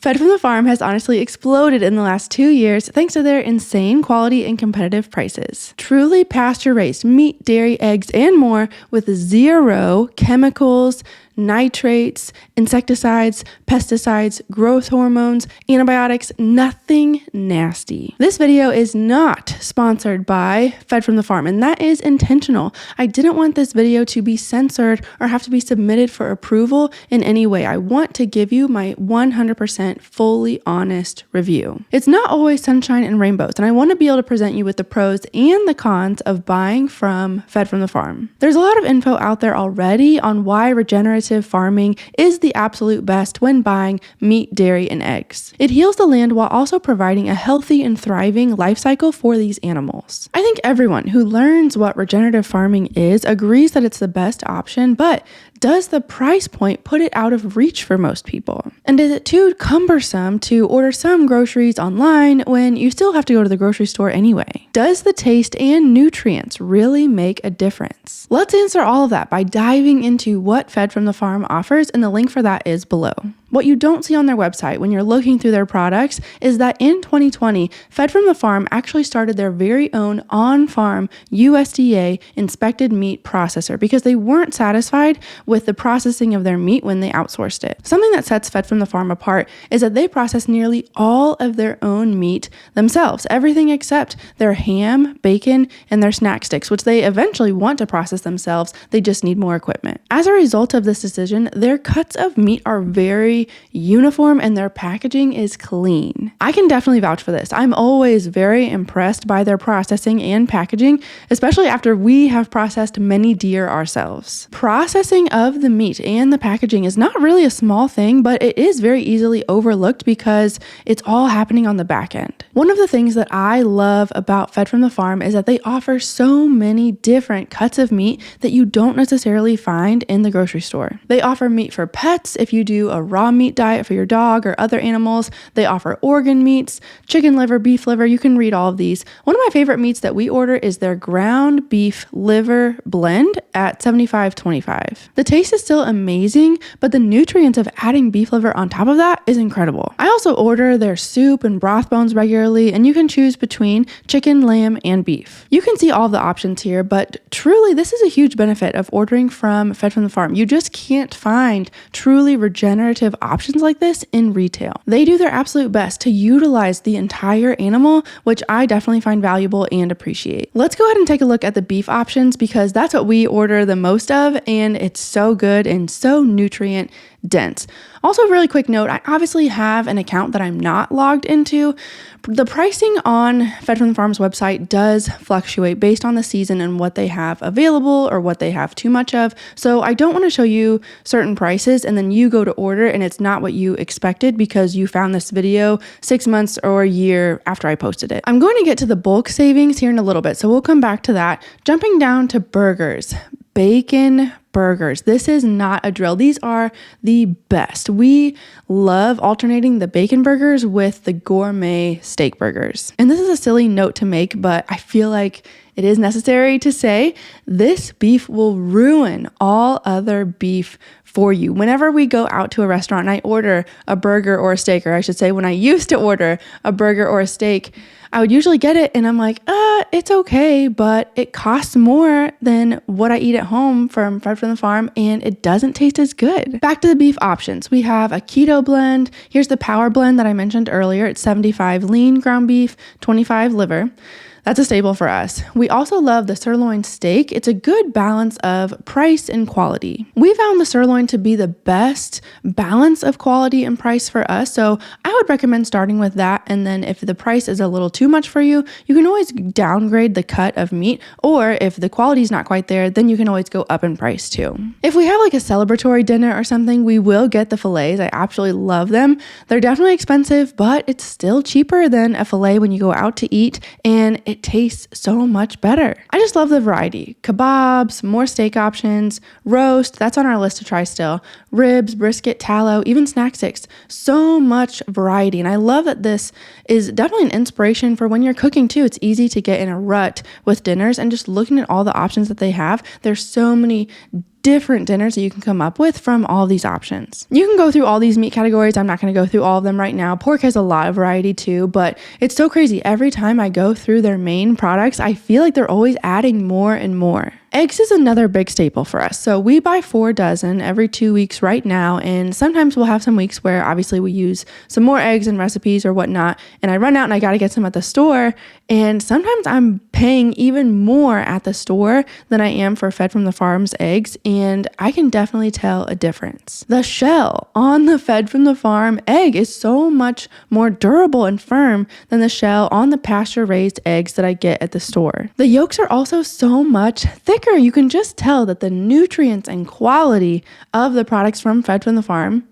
Fed from the Farm has honestly exploded in the last 2 years thanks to their insane quality and competitive prices. Truly pasture-raised meat, dairy, eggs, and more with zero chemicals, nitrates, insecticides, pesticides, growth hormones, antibiotics, nothing nasty. This video is not sponsored by Fed from the Farm, and that is intentional. I didn't want this video to be censored or have to be submitted for approval in any way. I want to give you my 100% fully honest review. It's not always sunshine and rainbows, and I want to be able to present you with the pros and the cons of buying from Fed from the Farm. There's a lot of info out there already on why regenerative farming is the absolute best when buying meat, dairy, and eggs. It heals the land while also providing a healthy and thriving life cycle for these animals. I think everyone who learns what regenerative farming is agrees that it's the best option, but does the price point put it out of reach for most people? And is it too cumbersome to order some groceries online when you still have to go to the grocery store anyway? Does the taste and nutrients really make a difference? Let's answer all of that by diving into what Fed from the Farm offers, and the link for that is below. What you don't see on their website when you're looking through their products is that in 2020, Fed from the Farm actually started their very own on-farm USDA inspected meat processor because they weren't satisfied with the processing of their meat when they outsourced it. Something that sets Fed from the Farm apart is that they process nearly all of their own meat themselves, everything except their ham, bacon, and their snack sticks, which they eventually want to process themselves. They just need more equipment. As a result of this decision, their cuts of meat are very uniform and their packaging is clean. I can definitely vouch for this. I'm always very impressed by their processing and packaging, especially after we have processed many deer ourselves. Processing of the meat and the packaging is not really a small thing, but it is very easily overlooked because it's all happening on the back end. One of the things that I love about Fed from the Farm is that they offer so many different cuts of meat that you don't necessarily find in the grocery store. They offer meat for pets if you do a raw meat diet for your dog or other animals. They offer organ meats, chicken liver, beef liver. You can read all of these. One of my favorite meats that we order is their ground beef liver blend at $75.25. The taste is still amazing, but the nutrients of adding beef liver on top of that is incredible. I also order their soup and broth bones regularly, and you can choose between chicken, lamb, and beef. You can see all the options here, but truly this is a huge benefit of ordering from Fed from the Farm. You just can't find truly regenerative options like this in retail. They do their absolute best to utilize the entire animal, which I definitely find valuable and appreciate. Let's go ahead and take a look at the beef options because that's what we order the most of, and it's so good and so nutrient dense. Also, a really quick note, I obviously have an account that I'm not logged into. The pricing on Fed from the Farm's website does fluctuate based on the season and what they have available or what they have too much of. So I don't want to show you certain prices and then you go to order and it's not what you expected because you found this video 6 months or a year after I posted it. I'm going to get to the bulk savings here in a little bit, so we'll come back to that. Jumping down to burgers. Bacon burgers. This is not a drill. These are the best. We love alternating the bacon burgers with the gourmet steak burgers. And this is a silly note to make, but I feel like it is necessary to say this beef will ruin all other beef for you. Whenever we go out to a restaurant and I order a burger or a steak, or I should say when I used to order a burger or a steak, I would usually get it and I'm like, it's okay, but it costs more than what I eat at home from Fed from the Farm and it doesn't taste as good. Back to the beef options. We have a keto blend. Here's the power blend that I mentioned earlier. It's 75 lean ground beef, 25 liver. That's a staple for us. We also love the sirloin steak. It's a good balance of price and quality. We found the sirloin to be the best balance of quality and price for us, so I would recommend starting with that, and then if the price is a little too much for you, you can always downgrade the cut of meat, or if the quality is not quite there, then you can always go up in price too. If we have like a celebratory dinner or something, we will get the fillets. I absolutely love them. They're definitely expensive, but it's still cheaper than a fillet when you go out to eat, and it tastes so much better. I just love the variety. Kebabs, more steak options, roast, that's on our list to try still, ribs, brisket, tallow, even snack sticks. So much variety. And I love that this is definitely an inspiration for when you're cooking too. It's easy to get in a rut with dinners and just looking at all the options that they have. There's so many different dinners that you can come up with from all these options. You can go through all these meat categories. I'm not going to go through all of them right now. Pork has a lot of variety too, but it's so crazy. Every time I go through their main products, I feel like they're always adding more and more. Eggs is another big staple for us. So we buy 4 dozen every 2 weeks right now. And sometimes we'll have some weeks where obviously we use some more eggs in recipes or whatnot. And I run out and I got to get some at the store. And sometimes I'm paying even more at the store than I am for Fed from the Farm's eggs. And I can definitely tell a difference. The shell on the Fed from the Farm egg is so much more durable and firm than the shell on the pasture raised eggs that I get at the store. The yolks are also so much thicker. You can just tell that the nutrients and quality of the products from Fed from the Farm,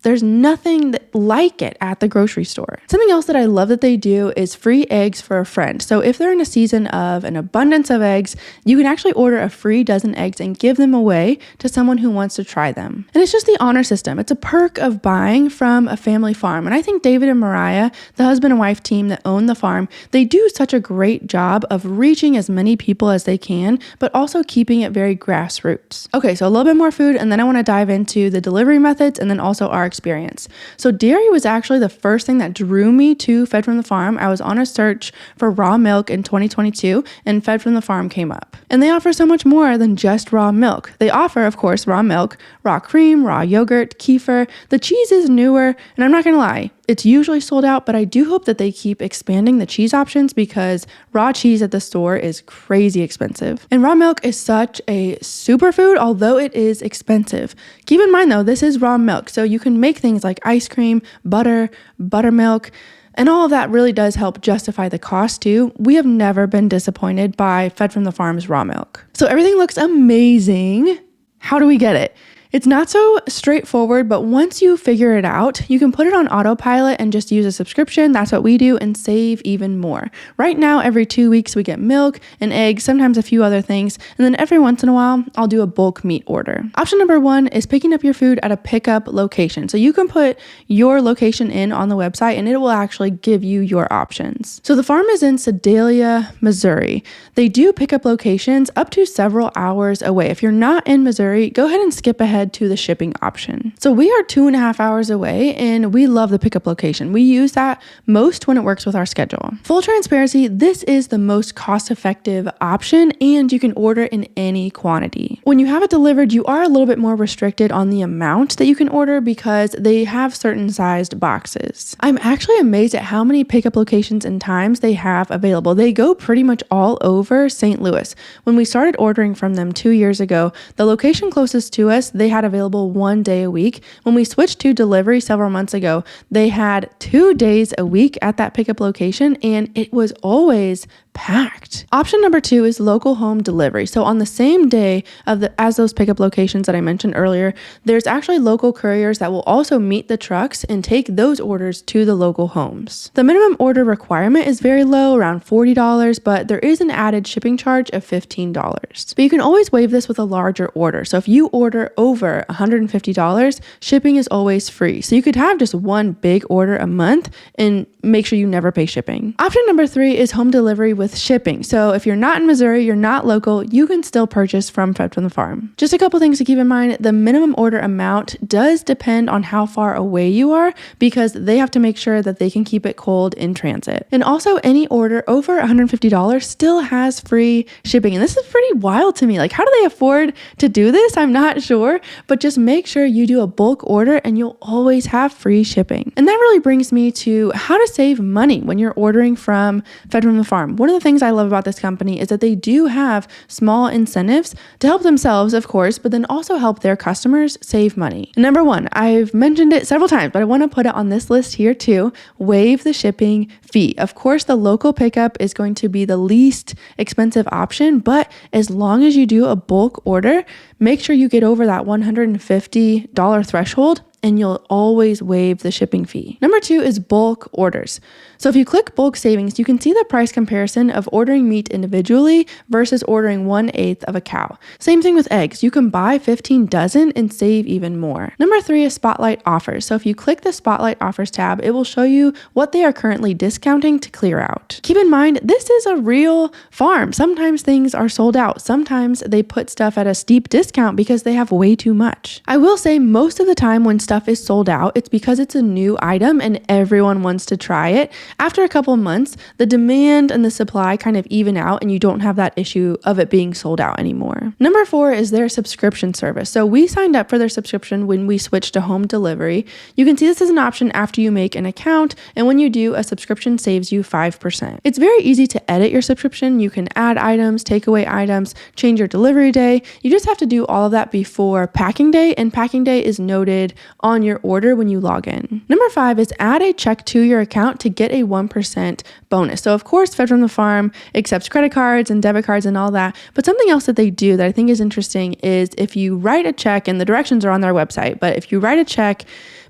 there's nothing like it at the grocery store. Something else that I love that they do is free eggs for a friend. So if they're in a season of an abundance of eggs, you can actually order a free dozen eggs and give them away to someone who wants to try them. And it's just the honor system. It's a perk of buying from a family farm. And I think David and Mariah, the husband and wife team that own the farm, they do such a great job of reaching as many people as they can, but also keeping it very grassroots. Okay, so a little bit more food, and then I want to dive into the delivery methods and then also our experience. So dairy was actually the first thing that drew me to Fed from the Farm. I was on a search for raw milk in 2022 and Fed from the Farm came up. And they offer so much more than just raw milk. They offer, of course, raw milk, raw cream, raw yogurt, kefir. The cheese is newer, and I'm not going to lie, it's usually sold out, but I do hope that they keep expanding the cheese options because raw cheese at the store is crazy expensive. And raw milk is such a superfood, although it is expensive. Keep in mind though, this is raw milk, so you can make things like ice cream, butter, buttermilk, and all of that really does help justify the cost too. We have never been disappointed by Fed from the Farm's raw milk. So everything looks amazing. How do we get it? It's not so straightforward, but once you figure it out, you can put it on autopilot and just use a subscription. That's what we do, and save even more. Right now, every 2 weeks, we get milk and eggs, sometimes a few other things. And then every once in a while, I'll do a bulk meat order. Option number 1 is picking up your food at a pickup location. So you can put your location in on the website and it will actually give you your options. So the farm is in Sedalia, Missouri. They do pickup locations up to several hours away. If you're not in Missouri, go ahead and skip ahead to the shipping option. So we are 2.5 hours away and we love the pickup location. We use that most when it works with our schedule. Full transparency, this is the most cost-effective option and you can order in any quantity. When you have it delivered, you are a little bit more restricted on the amount that you can order because they have certain sized boxes. I'm actually amazed at how many pickup locations and times they have available. They go pretty much all over St. Louis. When we started ordering from them 2 years ago, the location closest to us, they had available 1 day a week. When we switched to delivery several months ago, they had 2 days a week at that pickup location and it was always packed. Option number 2 is local home delivery. So on the same day as those pickup locations that I mentioned earlier, there's actually local couriers that will also meet the trucks and take those orders to the local homes. The minimum order requirement is very low, around $40, but there is an added shipping charge of $15. But you can always waive this with a larger order. So if you order over $150, shipping is always free. So you could have just one big order a month and make sure you never pay shipping. Option number 3 is home delivery with shipping. So if you're not in Missouri, you're not local, you can still purchase from Fed from the Farm. Just a couple things to keep in mind. The minimum order amount does depend on how far away you are because they have to make sure that they can keep it cold in transit. And also any order over $150 still has free shipping. And this is pretty wild to me. Like, how do they afford to do this? I'm not sure, but just make sure you do a bulk order and you'll always have free shipping. And that really brings me to how to save money when you're ordering from Fed from the Farm. One of the things I love about this company is that they do have small incentives to help themselves, of course, but then also help their customers save money. Number 1, I've mentioned it several times, but I want to put it on this list here too. Waive the shipping fee. Of course, the local pickup is going to be the least expensive option, but as long as you do a bulk order, make sure you get over that $150 threshold and you'll always waive the shipping fee. Number 2 is bulk orders. So if you click bulk savings, you can see the price comparison of ordering meat individually versus ordering 1/8 of a cow. Same thing with eggs. You can buy 15 dozen and save even more. Number 3 is spotlight offers. So if you click the spotlight offers tab, it will show you what they are currently discounting to clear out. Keep in mind, this is a real farm. Sometimes things are sold out. Sometimes they put stuff at a steep discount because they have way too much. I will say most of the time when stuff is sold out, it's because it's a new item and everyone wants to try it. After a couple months, the demand and the supply kind of even out and you don't have that issue of it being sold out anymore. Number 4 is their subscription service. So we signed up for their subscription when we switched to home delivery. You can see this as an option after you make an account, and when you do, a subscription saves you 5%. It's very easy to edit your subscription. You can add items, take away items, change your delivery day. You just have to do all of that before packing day, and packing day is noted on your order when you log in. Number 5 is add a check to your account to get a 1% bonus. So of course, Fed from the Farm accepts credit cards and debit cards and all that, but something else that they do that I think is interesting is if you write a check, and the directions are on their website, but if you write a check,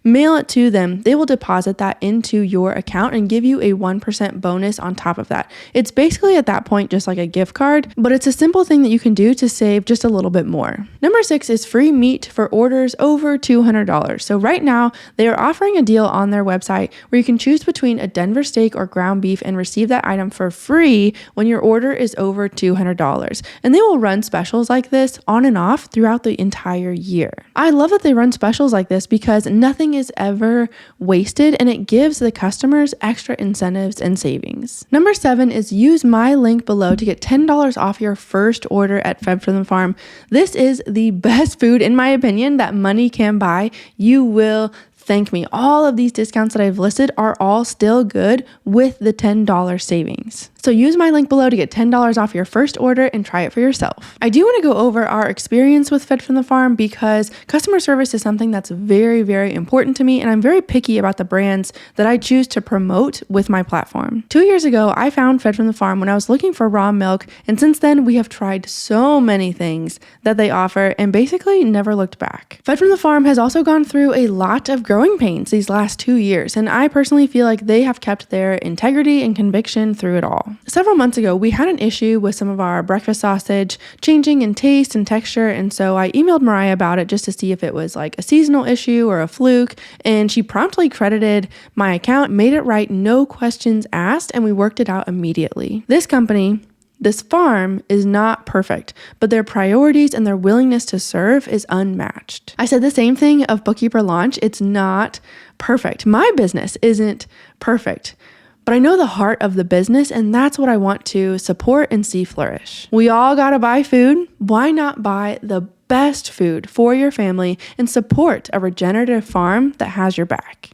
mail it to them, they will deposit that into your account and give you a 1% bonus on top of that. It's basically at that point just like a gift card, but it's a simple thing that you can do to save just a little bit more. Number 6 is free meat for orders over $200. So right now they are offering a deal on their website where you can choose between a Denver steak or ground beef and receive that item for free when your order is over $200. And they will run specials like this on and off throughout the entire year. I love that they run specials like this because nothing is ever wasted and it gives the customers extra incentives and savings. Number 7 is use my link below to get $10 off your first order at Fed from the Farm. This is the best food, in my opinion, that money can buy. You will thank me. All of these discounts that I've listed are all still good with the $10 savings. So use my link below to get $10 off your first order and try it for yourself. I do want to go over our experience with Fed from the Farm because customer service is something that's very, very important to me, and I'm very picky about the brands that I choose to promote with my platform. 2 years ago, I found Fed from the Farm when I was looking for raw milk, and since then we have tried so many things that they offer and basically never looked back. Fed from the Farm has also gone through a lot of growing pains these last 2 years, and I personally feel like they have kept their integrity and conviction through it all. Several months ago, we had an issue with some of our breakfast sausage changing in taste and texture, and so I emailed Mariah about it just to see if it was like a seasonal issue or a fluke, and she promptly credited my account, made it right, no questions asked, and we worked it out immediately. This farm is not perfect, but their priorities and their willingness to serve is unmatched. I said the same thing of Bookkeeper Launch. It's not perfect. My business isn't perfect, but I know the heart of the business, and that's what I want to support and see flourish. We all gotta buy food. Why not buy the best food for your family and support a regenerative farm that has your back?